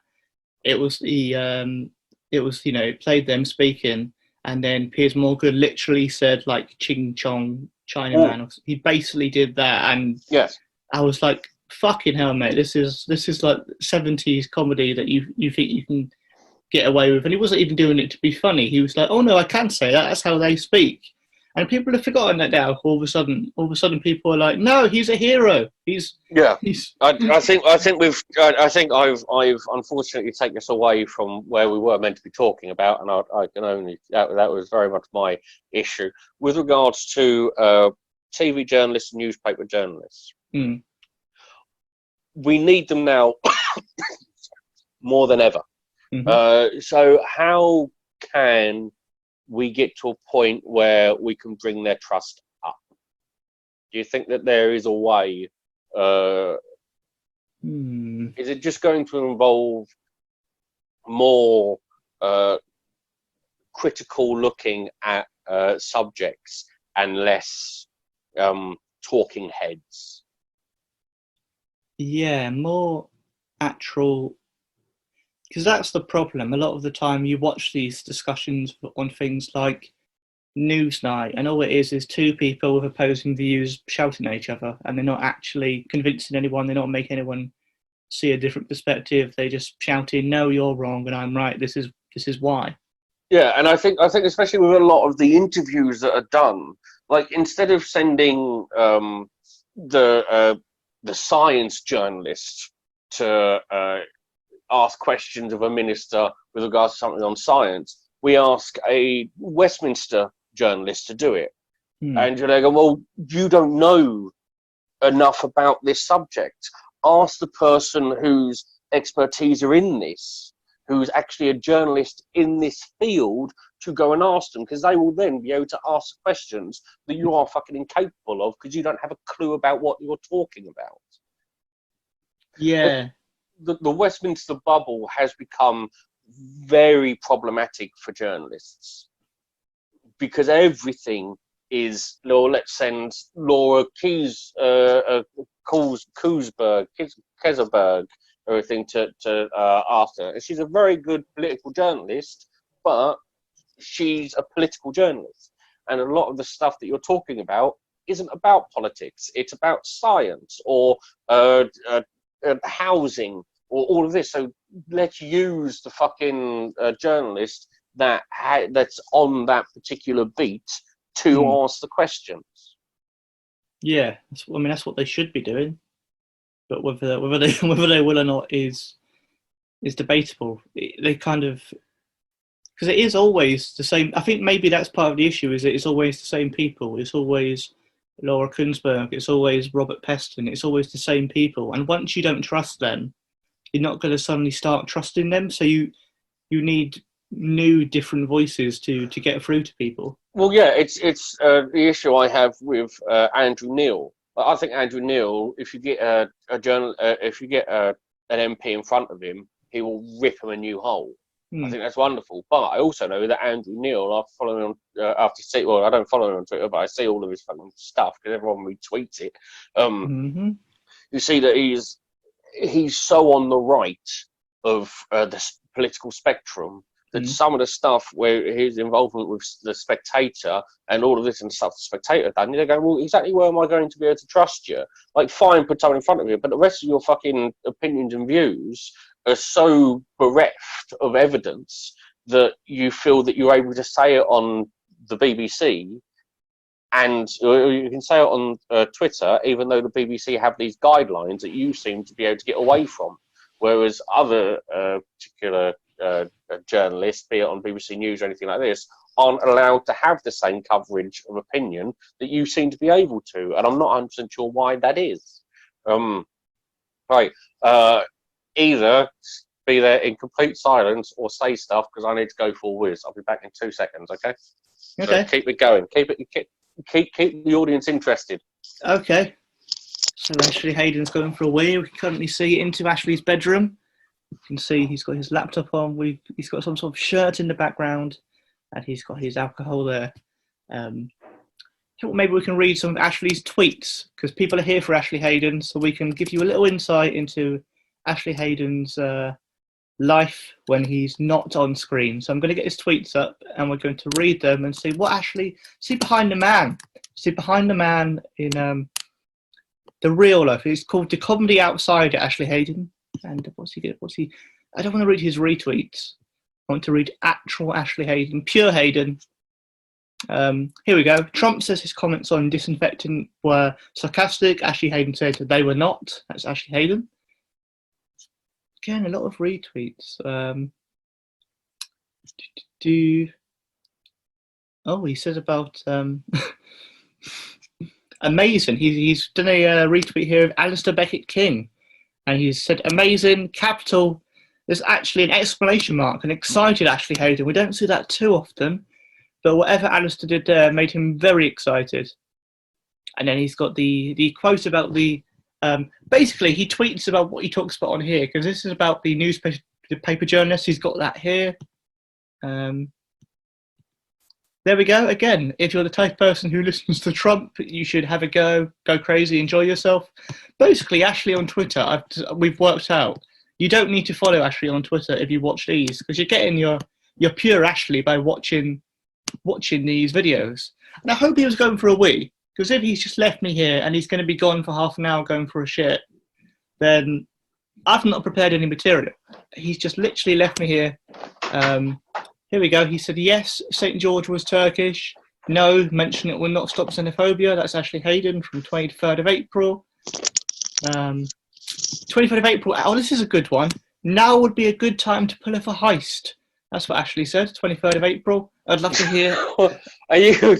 it was it played them speaking, and then Piers Morgan literally said like "Ching Chong Chinaman." He basically did that, and
yes,
I was like, "Fucking hell, mate! This is like 70s comedy that you think you can get away with." And he wasn't even doing it to be funny. He was like, "Oh no, I can say that. That's how they speak." And people have forgotten that now. All of a sudden, people are like, "No, he's a hero.
I think I've unfortunately taken us away from where we were meant to be talking about, and I can only that was very much my issue with regards to TV journalists and newspaper journalists. We need them now more than ever. So how can we get to a point where we can bring their trust up? Do you think that there is a way? Is it just going to involve more critical looking at subjects and less talking heads?
Yeah, more actual. Because that's the problem. A lot of the time you watch these discussions on things like Newsnight, and all it is two people with opposing views shouting at each other, and they're not actually convincing anyone, they're not making anyone see a different perspective, they're just shouting, "No, you're wrong, and I'm right, this is why."
Yeah, and I think especially with a lot of the interviews that are done, like instead of sending the science journalist to ask questions of a minister with regards to something on science, we ask a Westminster journalist to do it. And you're like, well, you don't know enough about this subject. Ask the person whose expertise are in this, who's actually a journalist in this field, to go and ask them, because they will then be able to ask questions that you are fucking incapable of because you don't have a clue about what you're talking about.
Yeah.
The Westminster bubble has become very problematic for journalists because everything is, let's send Laura Keseberg, everything to ask her. And she's a very good political journalist, but she's a political journalist. And a lot of the stuff that you're talking about isn't about politics. It's about science or housing or all of this. So let's use the fucking journalist that's on that particular beat to ask the questions.
Yeah, that's what they should be doing. But whether they will or not is debatable. They kind of, because it is always the same. I think maybe that's part of the issue. Is it's always the same people. It's always Laura Kuenssberg. It's always Robert Peston. It's always the same people. And once you don't trust them, you're not going to suddenly start trusting them. So you need new, different voices to get through to people.
Well, yeah, it's the issue I have with Andrew Neil. I think Andrew Neil, if you get an MP in front of him, he will rip him a new hole. I think that's wonderful. But I also know that Andrew Neil, after following him I don't follow him on Twitter, but I see all of his fucking stuff because everyone retweets it. You see that he's so on the right of the political spectrum that some of the stuff where his involvement with the Spectator and all of this and stuff the Spectator done, they're going, well, exactly where am I going to be able to trust you? Like, fine, put someone in front of you, but the rest of your fucking opinions and views are so bereft of evidence that you feel that you're able to say it on the BBC and you can say it on Twitter, even though the BBC have these guidelines that you seem to be able to get away from. Whereas other particular journalists, be it on BBC News or anything like this, aren't allowed to have the same coverage of opinion that you seem to be able to. And I'm not 100% sure why that is. Either be there in complete silence or say stuff because I need to go for a whiz. I'll be back in 2 seconds, okay?
Okay.
So keep it going. Keep the audience interested.
Okay. So Ashley Haden's going for a wee. We can currently see into Ashley's bedroom. You can see he's got his laptop on. He's got some sort of shirt in the background, and he's got his alcohol there. Maybe we can read some of Ashley's tweets, because people are here for Ashley Haden, so we can give you a little insight into Ashley Haden's life when he's not on screen. So I'm going to get his tweets up, and we're going to read them and see what Ashley see behind the man. See behind the man in the real life. It's called The Comedy Outsider, Ashley Haden. And what's he? I don't want to read his retweets. I want to read actual Ashley Haden, pure Haden. Here we go. Trump says his comments on disinfectant were sarcastic. Ashley Haden says that they were not. That's Ashley Haden. Again, a lot of retweets. Oh, he says about amazing. He's done a retweet here of Alistair Beckett King, and he's said amazing, capital. There's actually an exclamation mark, and excited Ashley Haden. We don't see that too often, but whatever Alistair did there made him very excited. And then he's got the quote about the basically he tweets about what he talks about on here, because this is about the newspaper journalist. He's got that here. There we go. Again, if you're the type of person who listens to Trump, you should have a go crazy, enjoy yourself. Basically, Ashley on Twitter, we've worked out, you don't need to follow Ashley on Twitter if you watch these, because you're getting your pure Ashley by watching these videos. And I hope he was going for a wee, because if he's just left me here and he's going to be gone for half an hour going for a shit, then I've not prepared any material. He's just literally left me here. Here we go. He said, yes, St. George was Turkish. No, mention it will not stop xenophobia. That's Ashley Haden from 23rd of April. 23rd of April. Oh, this is a good one. Now would be a good time to pull off a heist. That's what Ashley said, 23rd of April. I'd love to hear.
Are you...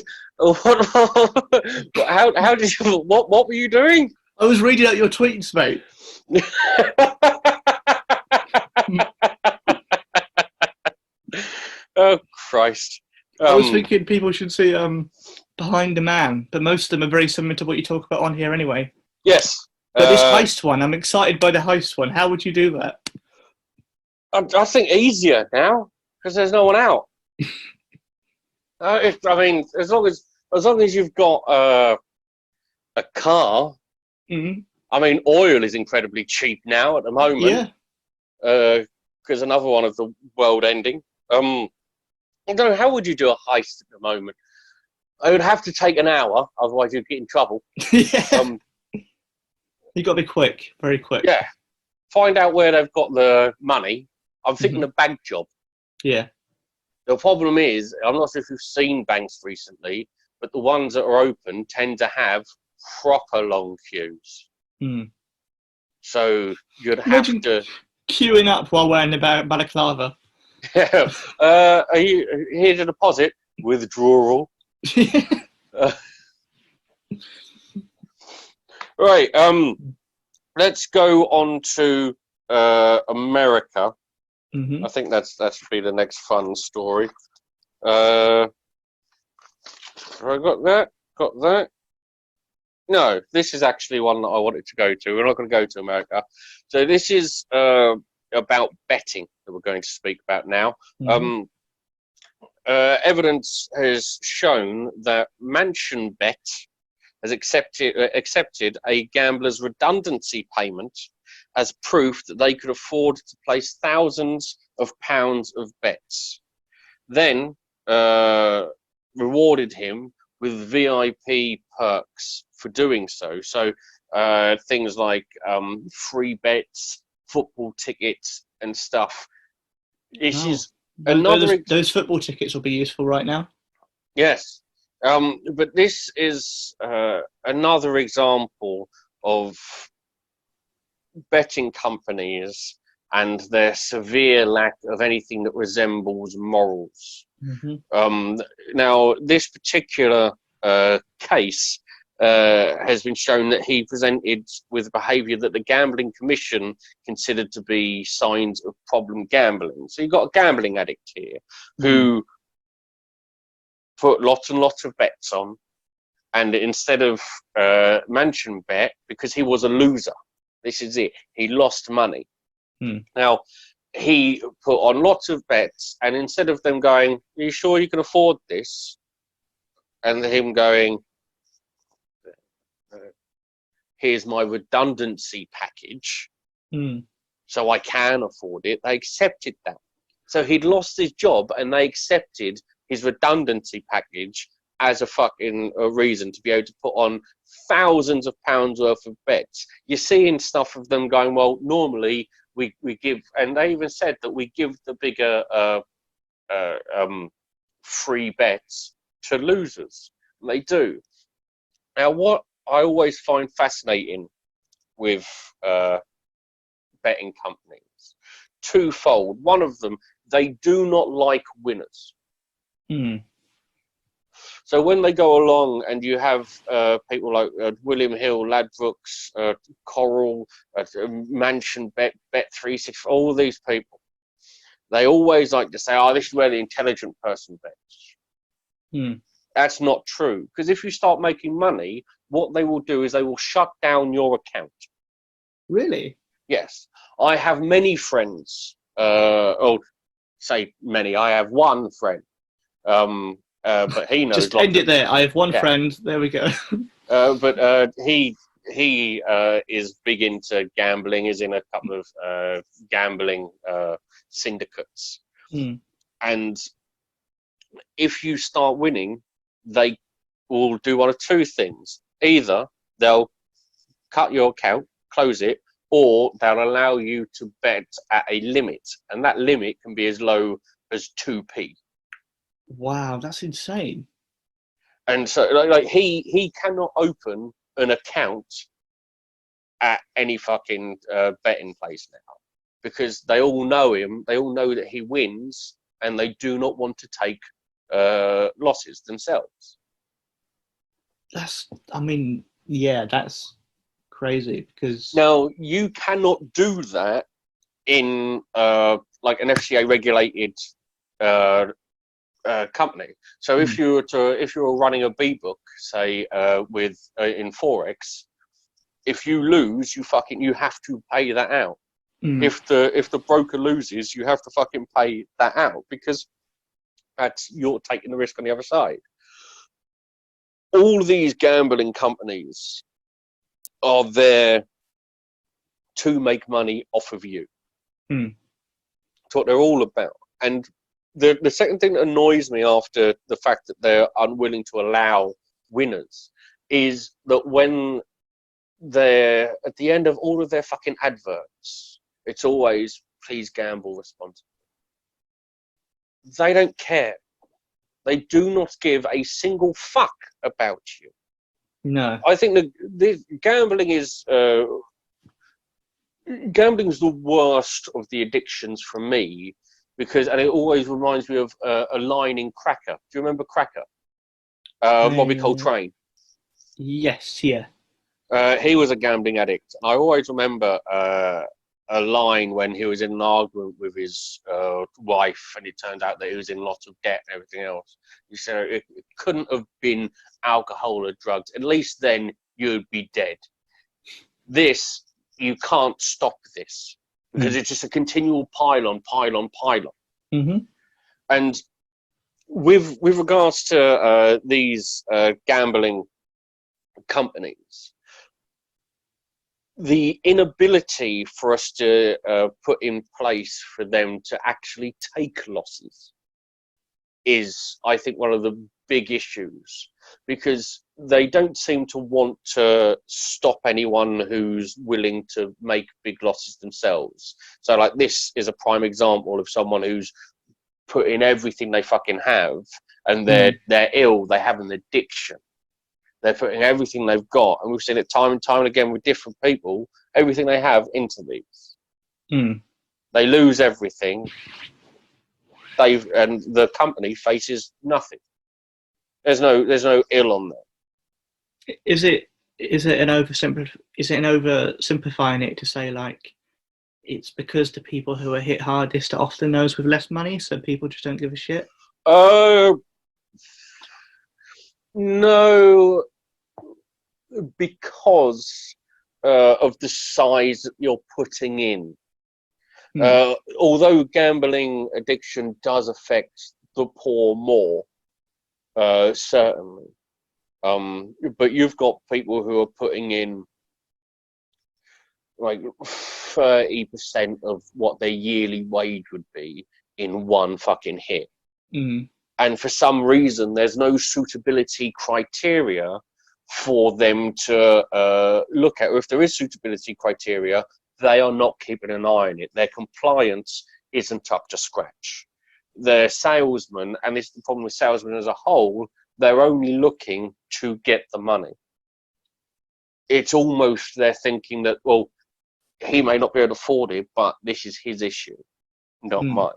How did you... What were you doing?
I was reading out your tweets, mate.
Oh, Christ.
I was thinking people should see Behind the Man, but most of them are very similar to what you talk about on here anyway.
Yes.
But this heist one, I'm excited by the heist one. How would you do that?
I think easier now, because there's no one out. I mean, as long as you've got a car.
Mm-hmm.
I mean, oil is incredibly cheap now at the moment. Yeah. Because another one of the world ending. I don't know, how would you do a heist at the moment? I would have to take an hour, otherwise you'd get in trouble.
Yeah. You've got to be quick, very quick.
Yeah. Find out where they've got the money. I'm thinking a bank job.
Yeah.
The problem is, I'm not sure if you've seen banks recently, but the ones that are open tend to have proper long queues.
Mm.
So you'd have to...
queuing up while wearing the balaclava.
Yeah. Are you here to deposit? Withdrawal. Right. Let's go on to America.
Mm-hmm.
I think that should be the next fun story. I got that. Got that. No, this is actually one that I wanted to go to. We're not going to go to America. So this is about betting that we're going to speak about now. Mm-hmm. Evidence has shown that Mansion Bet has accepted a gambler's redundancy payment as proof that they could afford to place thousands of pounds of bets. Then rewarded him with VIP perks for doing so. So things like free bets, football tickets and stuff. This is another...
Those football tickets will be useful right now.
Yes. But this is another example of betting companies and their severe lack of anything that resembles morals. Mm-hmm. Now, this particular case has been shown that he presented with behaviour that the Gambling Commission considered to be signs of problem gambling. So you've got a gambling addict here who put lots and lots of bets on, and instead of Mansion bet, because he was a loser, this is it, he lost money. Now, he put on lots of bets, and instead of them going, are you sure you can afford this? And him going, here's my redundancy package, so I can afford it. They accepted that. So he'd lost his job, and they accepted his redundancy package as a fucking reason to be able to put on thousands of pounds worth of bets. You're seeing stuff of them going, well, normally we give, and they even said that we give the bigger free bets to losers. And they do. Now, what I always find fascinating with betting companies, twofold. One of them, they do not like winners. So when they go along and you have people like William Hill, Ladbrokes, Coral, Mansion Bet, Bet365, all these people, they always like to say, oh, this is where the intelligent person bets. That's not true. Because if you start making money, what they will do is they will shut down your account.
Really?
Yes. I have many friends, say many, I have one friend, but he knows.
Just end it there. I have one friend. There we go.
But he is big into gambling. Is in a couple of gambling syndicates. And if you start winning, they will do one of two things. Either they'll cut your account, close it, or they'll allow you to bet at a limit, and that limit can be as low as 2p.
Wow, that's insane.
And so, like he cannot open an account at any fucking betting place now, because they all know him. They all know that he wins, and they do not want to take losses themselves. That's
crazy, because
now you cannot do that in like an FCA regulated company. So if you were running a B book, say with in Forex, if you lose, you have to pay that out. If the broker loses, you have to fucking pay that out, because you're taking the risk on the other side. All these gambling companies are there to make money off of you. That's what they're all about. And the second thing that annoys me after the fact that they're unwilling to allow winners is that when they're at the end of all of their fucking adverts, it's always, please gamble responsibly. They don't care. They do not give a single fuck about you.
No.
I think that gambling is the worst of the addictions for me, and it always reminds me of a line in Cracker. Do you remember Cracker? Bobby Coltrane.
Yes, yeah.
He was a gambling addict. I always remember a line when he was in an argument with his wife, and it turned out that he was in lots of debt and everything else. He said it couldn't have been alcohol or drugs. At least then you'd be dead. This, you can't stop this, because it's just a continual pile on. And with regards to these gambling companies, the inability for us to put in place for them to actually take losses is, I think, one of the big issues, because they don't seem to want to stop anyone who's willing to make big losses themselves. So, like, this is a prime example of someone who's put in everything they fucking have, and they're ill, they have an addiction. They're putting everything they've got, and we've seen it time and time again with different people, everything they have into these. They lose everything, and the company faces nothing. There's no ill on there.
Is it an oversimplifying it to say, like, it's because the people who are hit hardest are often those with less money, so people just don't give a shit?
No. because of the size that you're putting in. Although gambling addiction does affect the poor more, certainly, but you've got people who are putting in like 30% of what their yearly wage would be in one fucking hit. And for some reason, there's no suitability criteria for them to look at. Or if there is suitability criteria, they are not keeping an eye on it. Their compliance isn't up to scratch. Their salesmen, and this is the problem with salesmen as a whole, they're only looking to get the money. It's almost they're thinking that, well, he may not be able to afford it, but this is his issue, not mine.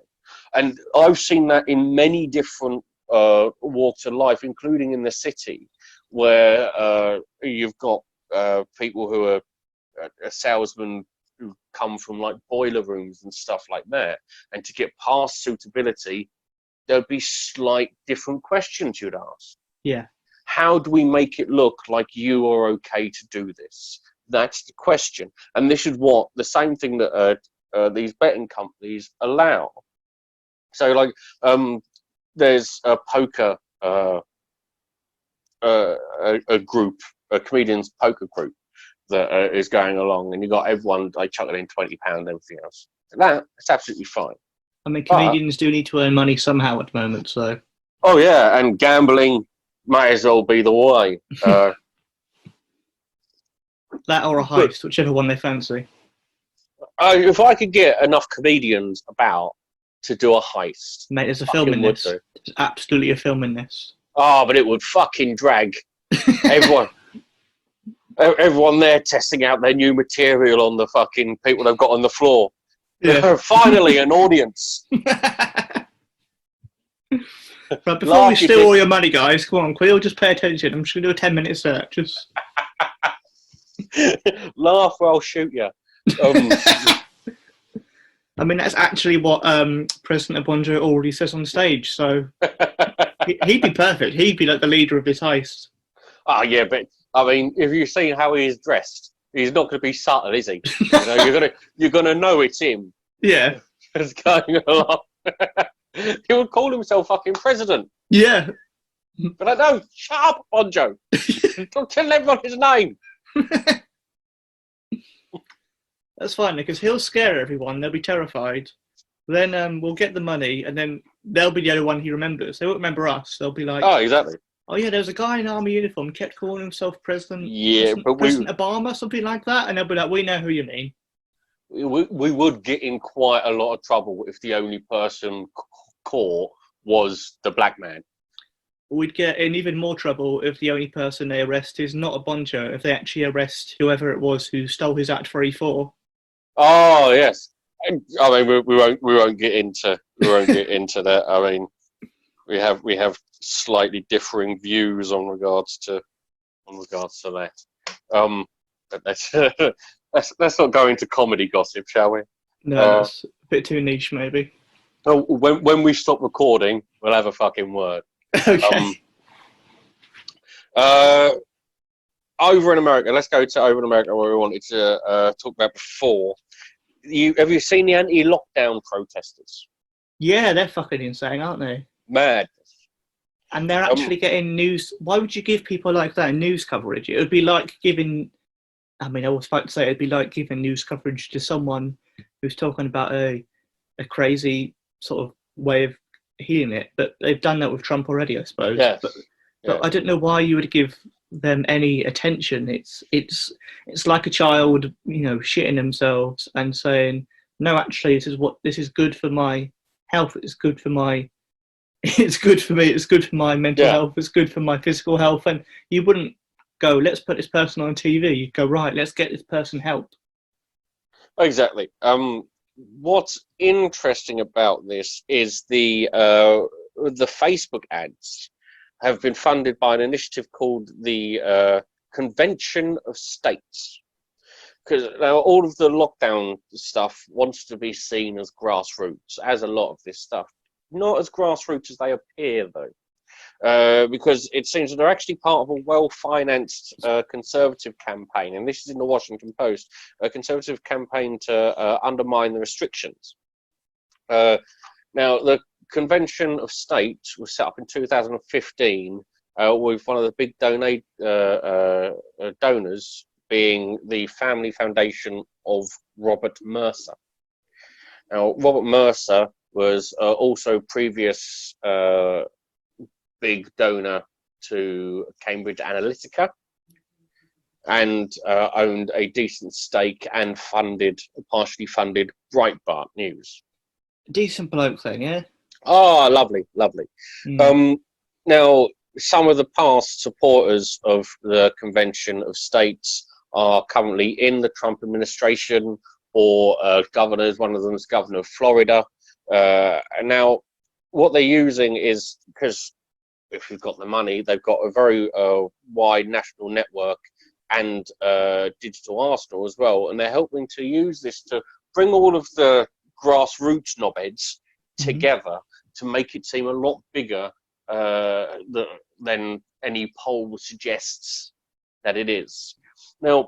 And I've seen that in many different walks of life, including in the city, where you've got people who are salesmen who come from like boiler rooms and stuff like that. And to get past suitability, there'd be slight different questions you'd ask.
Yeah.
How do we make it look like you are okay to do this? That's the question. And this is what the same thing that these betting companies allow. So, like, there's a poker a group, a comedians poker group that is going along, and you got everyone like chucking in £20, everything else. That's absolutely fine.
I mean, comedians do need to earn money somehow at the moment, so.
Oh yeah, and gambling might as well be the way.
That or a heist, whichever one they fancy.
If I could get enough comedians about to do a heist,
mate, there's a film in this. There's absolutely a film in this.
Oh, but it would fucking drag. Everyone there testing out their new material on the fucking people they've got on the floor. Yeah. Finally, an audience.
Right, before we steal all your money, guys, come on, can we all just pay attention? I'm just going to do a 10-minute search. Just
laugh or I'll shoot you.
I mean, that's actually what President Abonjo already says on stage, so he'd be perfect. He'd be like the leader of this heist.
Oh, yeah, but, I mean, if you've seen how he is dressed, he's not going to be subtle, is he? You know, you're gonna know it's him.
Yeah.
It's going along. He would call himself fucking president.
Yeah.
But I know, shut up, Bonjo. Don't tell everyone his name.
That's fine, because he'll scare everyone. They'll be terrified. Then we'll get the money, and then they'll be the only one he remembers. They won't remember us. They'll be like,
oh, exactly.
Oh, yeah, there was a guy in army uniform, kept calling himself President, President Obama, something like that. And they'll be like, we know who you mean.
We would get in quite a lot of trouble if the only person caught was the black man.
We'd get in even more trouble if the only person they arrest is not a Bonjo, if they actually arrest whoever it was who stole his Act-44.
Oh, yes. I mean, we won't get into that. I mean, we have slightly differing views on regards to that. But let's not go into comedy gossip, shall we?
No, that's a bit too niche, maybe.
Oh, when we stop recording, we'll have a fucking word.
Okay.
Over in America, let's go to over in America where we wanted to talk about before. Have you seen the anti-lockdown protesters?
Yeah, they're fucking insane, aren't they?
Mad.
And they're actually getting news. Why would you give people like that news coverage? It would be like giving, I mean, I was about to say it'd be like giving news coverage to someone who's talking about a crazy sort of way of healing it. But they've done that with Trump already, I suppose.
Yes.
But I don't know why you would give them any attention. It's like a child, you know, shitting themselves and saying, no, actually, this is good for my health. It's good for my it's good for me, it's good for my mental health, it's good for my physical health. And you wouldn't go, let's put this person on TV. You'd go, right, let's get this person help.
Exactly. What's interesting about this is the Facebook ads have been funded by an initiative called the Convention of States. Because now all of the lockdown stuff wants to be seen as grassroots, as a lot of this stuff. Not as grassroots as they appear, though. because it seems that they're actually part of a well-financed conservative campaign, and this is in the Washington Post, a conservative campaign to undermine the restrictions. Now, the Convention of States was set up in 2015 with one of the big donors being the Family Foundation of Robert Mercer. Now, Robert Mercer was also previous big donor to Cambridge Analytica, and owned a decent stake and partially funded Breitbart News.
Decent bloke then, yeah?
Oh, lovely, lovely. Now, some of the past supporters of the Convention of States are currently in the Trump administration or governors. One of them is governor of Florida. And now what they're using is, because if you've got the money, they've got a very wide national network and digital arsenal as well. And they're helping to use this to bring all of the grassroots knobheads together to make it seem a lot bigger than any poll suggests that it is. Now,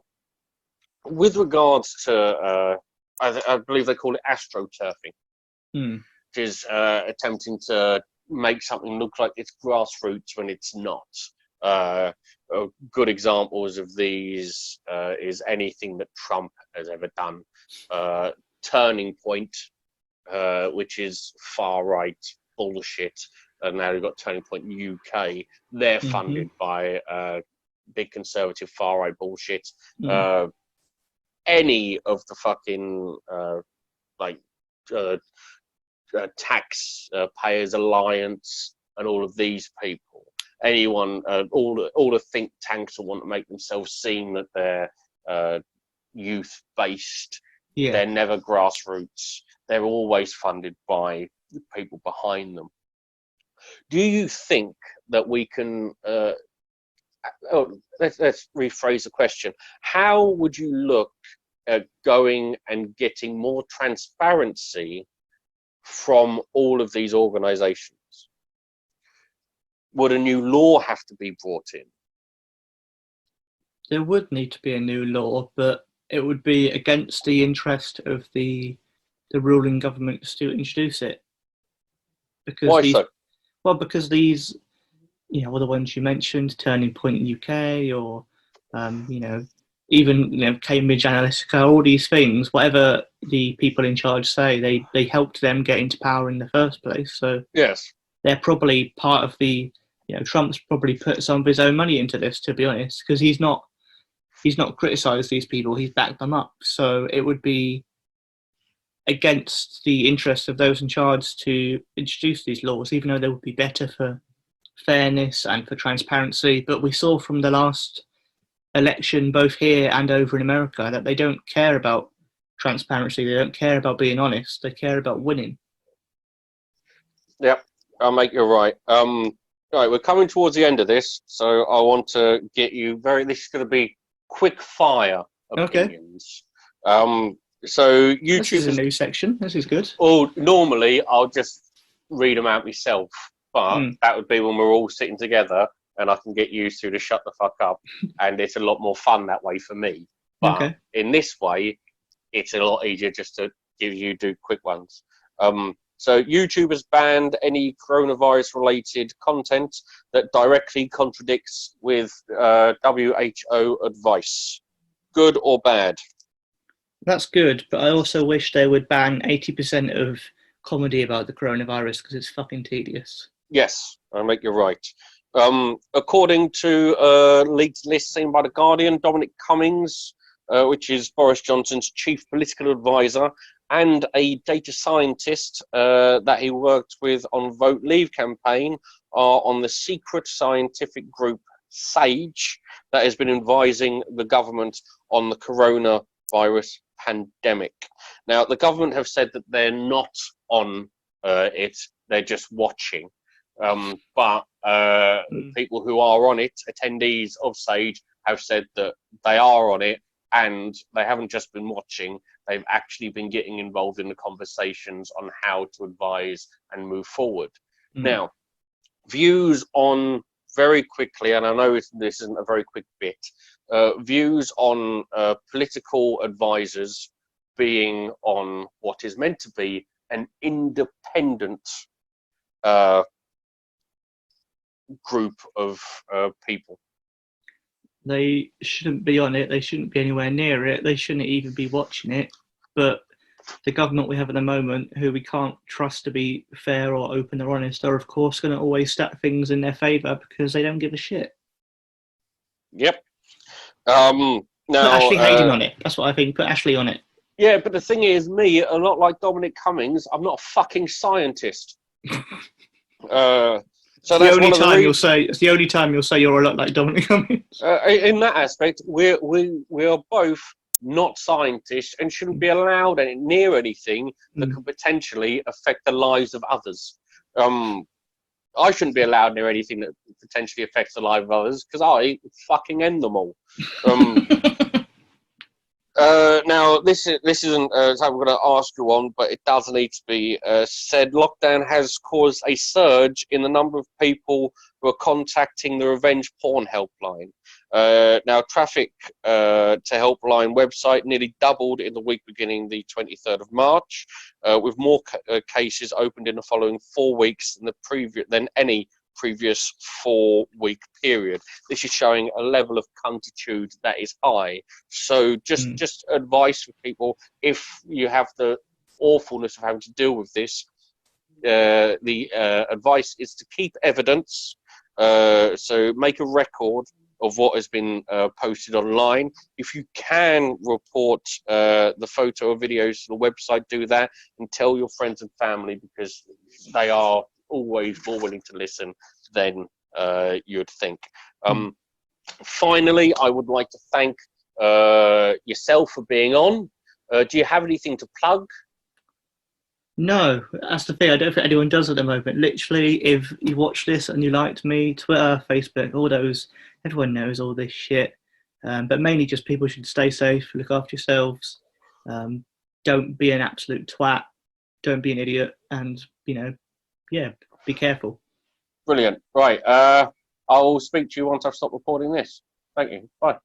with regards to, I believe they call it astroturfing, which is attempting to make something look like it's grassroots when it's not. Good examples of these is anything that Trump has ever done. Turning Point, which is far-right bullshit, and now we've got Turning Point UK. They're funded by big conservative far-right bullshit. Any of the fucking Taxpayers Alliance and all of these people, anyone, all the think tanks that want to make themselves seem that they're youth-based, they're never grassroots. They're always funded by the people behind them. Do you think that we can? Let's rephrase the question. How would you look at going and getting more transparency from all of these organizations? Would a new law have to be brought in?
There would need to be a new law, but it would be against the interest of the ruling government to introduce it. Because
why so?
Well, because these, all the ones you mentioned, Turning Point UK, or even Cambridge Analytica, all these things, whatever the people in charge say, they helped them get into power in the first place. So
yes,
they're probably part of the. Trump's probably put some of his own money into this, to be honest, because he's not criticised these people, he's backed them up. So it would be against the interests of those in charge to introduce these laws, even though they would be better for fairness and for transparency. But we saw from the last election, both here and over in America, that they don't care about transparency. They don't care about being honest. They care about winning.
Yep, I'll make you right. Right, we're coming towards the end of this, so I want to get you this is going to be quick fire opinions. Okay. So YouTube. This
is a new section. This is good.
Well, normally I'll just read them out myself, but that would be when we're all sitting together and I can get you two to shut the fuck up, and it's a lot more fun that way for me. But in this way, it's a lot easier just to do quick ones. So YouTube has banned any coronavirus-related content that directly contradicts with WHO advice. Good or bad?
That's good, but I also wish they would ban 80% of comedy about the coronavirus because it's fucking tedious.
Yes, I'll make you right. According to a leaked list seen by The Guardian, Dominic Cummings, which is Boris Johnson's chief political advisor, and a data scientist that he worked with on Vote Leave campaign are on the secret scientific group SAGE that has been advising the government on the coronavirus pandemic. Now, the government have said that they're not on it, they're just watching. But people who are on it, attendees of SAGE, have said that they are on it, and they haven't just been watching, they've actually been getting involved in the conversations on how to advise and move forward. Now, views on, very quickly, and I know this isn't a very quick bit, views on political advisors being on what is meant to be an independent group of people.
They shouldn't be on it. They shouldn't be anywhere near it. They shouldn't even be watching it. But the government we have at the moment, who we can't trust to be fair or open or honest, are of course going to always stack things in their favour because they don't give a shit.
Yep.
Now, put Ashley Haden on it. That's what I think. Put Ashley on it.
Yeah, but the thing is, me, a lot like Dominic Cummings, I'm not a fucking scientist. So
it's
that's
the only time you'll say you're a lot like Dominic Cummings.
In that aspect, we are both not scientists and shouldn't be allowed near anything that could potentially affect the lives of others. I shouldn't be allowed near anything that potentially affects the lives of others because I fucking end them all. Now, this isn't something I'm going to ask you on, but it does need to be said. Lockdown has caused a surge in the number of people who are contacting the revenge porn helpline. Now, traffic to helpline website nearly doubled in the week beginning the 23rd of March, with more cases opened in the following 4 weeks than any previous 4-week period. This is showing a level of cuntitude that is high. So just advice for people, if you have the awfulness of having to deal with this, the advice is to keep evidence. So make a record of what has been posted online. If you can report the photo or videos to the website, do that, and tell your friends and family, because they are always more willing to listen than you'd think. Finally, I would like to thank yourself for being on. Do you have anything to plug?
No, that's the thing. I don't think anyone does at the moment. Literally, if you watch this and you liked me, Twitter, Facebook, all those, everyone knows all this shit. But mainly just people should stay safe, look after yourselves. Don't be an absolute twat. Don't be an idiot. And, be careful.
Brilliant. Right. I'll speak to you once I've stopped recording this. Thank you. Bye.